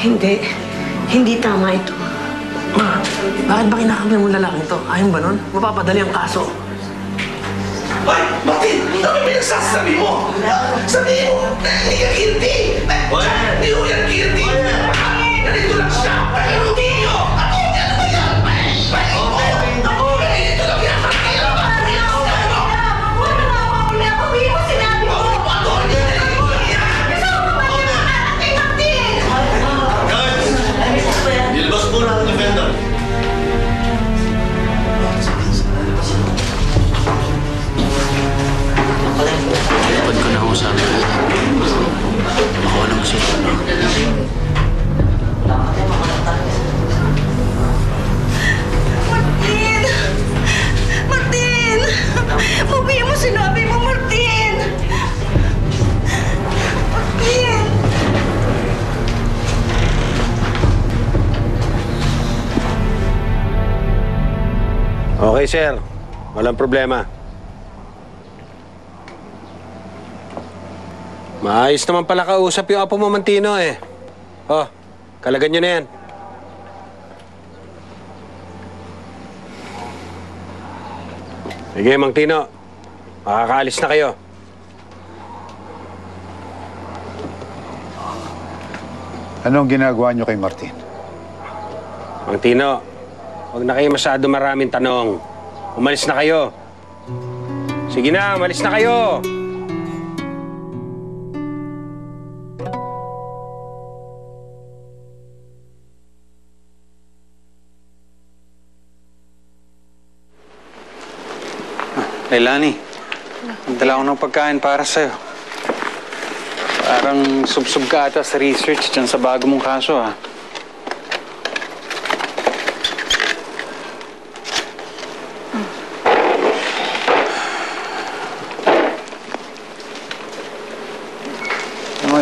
Hindi. Hindi tama ito. Ma, bakit ba kinakampi mo lalaking to? Ayaw ba nun? Mapapadali ang kaso. Ay, Martin! Ano ba yung sasabi mo? Sabihin mo, hindi ka guilty! Hindi ko yan guilty! Nandito lang siya! Hindi nyo! Ano ba yan? Nandito lang yan! Nilabas po na ang defender. Dapat ko na ako sabi ko. Makuha naman siya. Martin! Martin! Mabihin mo sinabi mo, Martin! Martin! Okay, sir. Walang problema. Maayos naman pala kausap yung apo mo, Mantino, eh. Oh, kalagan nyo na yan. Sige, Mang Tino. Makakaalis na kayo. Anong ginagawa niyo kay Martin? Mang Tino, huwag na kayo masyado maraming tanong. Umalis na kayo. Sige na, umalis na kayo. Leilani, nagdala ko ng pagkain para sa'yo. Parang sub-sub ka ata sa research dyan sa bago mong kaso, ha?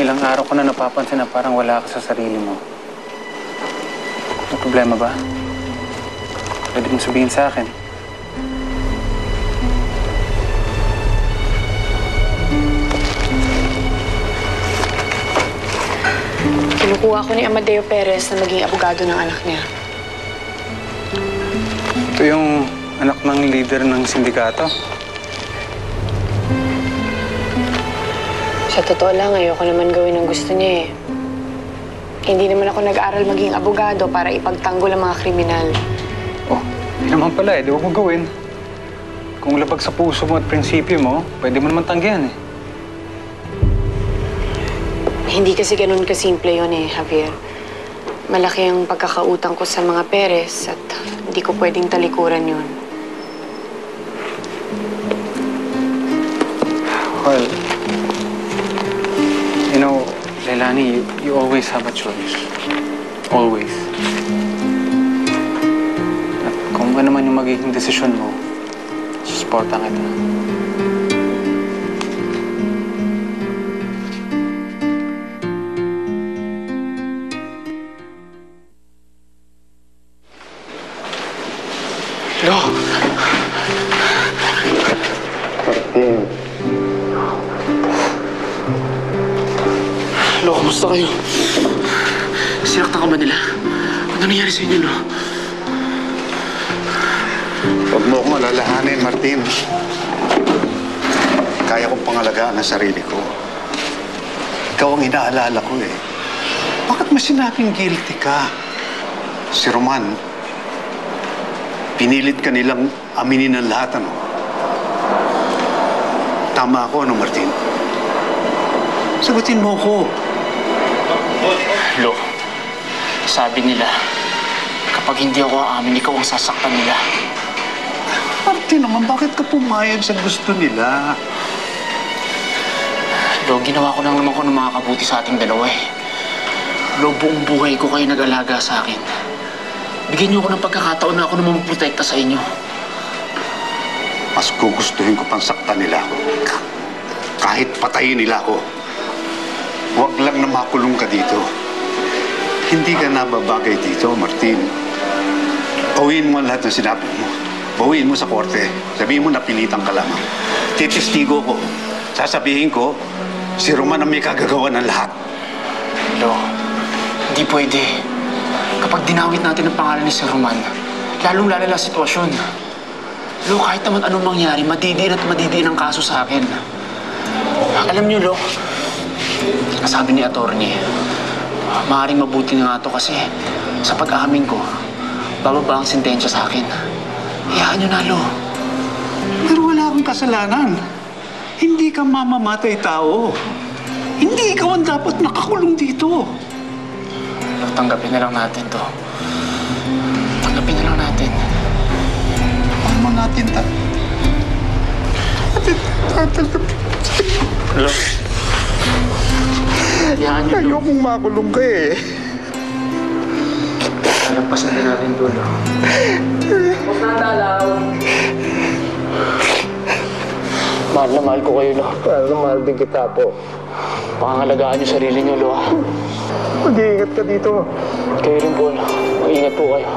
Ilang araw ko na napapansin na parang wala ka sa sarili mo. May problema ba? Pwede mong sabihin sa akin. Kinukuha ko ni Amadeo Perez na maging abogado ng anak niya. Ito yung anak ng leader ng sindikato. Sa totoo lang, ayoko naman gawin ang gusto niya eh. Hindi naman ako nag-aral maging abogado para ipagtanggol ang mga kriminal. Oh, hindi naman pala eh. Di huwag mo gawin. Kung labag sa puso mo at prinsipyo mo, pwede mo naman tanggihan eh. Hindi kasi ganun kasimple yun eh, Javier. Malaki ang pagkakautang ko sa mga Perez at hindi ko pwedeng talikuran yun. Well, you know, Leilani, you always have a choice. Always. At kung ano man yung magiging desisyon mo, susuportan kita. Lo! Martin. Lo, kamusta kayo? Sinaktan ka ba nila? Ano nangyari sa inyo, Lo? Huwag mo akong alalahanin, Martin. Kaya kong pangalagaan ang sarili ko. Ikaw ang inaalala ko eh. Bakit mo sinabing guilty ka? Si Roman, pinilit ka nilang aminin ang lahat, ano? Tama ako, ano, Martin? Sagutin mo ko. Lo, sabi nila, kapag hindi ako aamin, ikaw ang sasaktan nila. Martin naman, bakit ka pumayag sa gusto nila? Lo, ginawa ko lang naman ko ng mga kabuti sa ating dalawa eh. Lo, buong buhay ko kayo nag-alaga sa akin. Bigyan niyo ako ng pagkakataon na ako naman magprotekta sa inyo. Mas gugustuhin ko pang saktan nila ako. Kahit patayin nila ako. Huwag lang na makulong ka dito. Hindi ka nababagay dito, Martin. Bawiin mo ang lahat ng sinabi mo. Bawiin mo sa korte. Sabihin mo napilitan ka lamang. Titistigo ko. Sasabihin ko, si Roman ang may kagagawa ng lahat. Lo, Hindi pwede. Kapag dinawit natin ang pangalan ni Sir Roman, lalong lalala sitwasyon. Lo, kahit naman anong mangyari, madidiin at madidiin ang kaso sa akin. Alam niyo, Lo, sabi ni attorney, maaaring mabuti na nga to kasi sa pag-aamin ko, bababa ang sentensya sa akin. Hayaan niyo na, Lo. Pero wala akong kasalanan. Hindi ka mamamatay tao. Hindi ikaw ang dapat nakakulong dito. Lo, tanggapin na lang natin to. Tanggapin na lang natin. Paano natin Lo. Hayaan niyo, Lo. Ayokong makulong ka eh. Nalampasan din natin to, Lo. Huwag na dalaw. Mahal na mahal ko kayo, Lo. Mahal na mahal din kita po. Pangangalagaan niyo sarili niyo, Lo. Mag-iingat ka dito. Kayo rin po, Lo. Mag-ingat po kayo.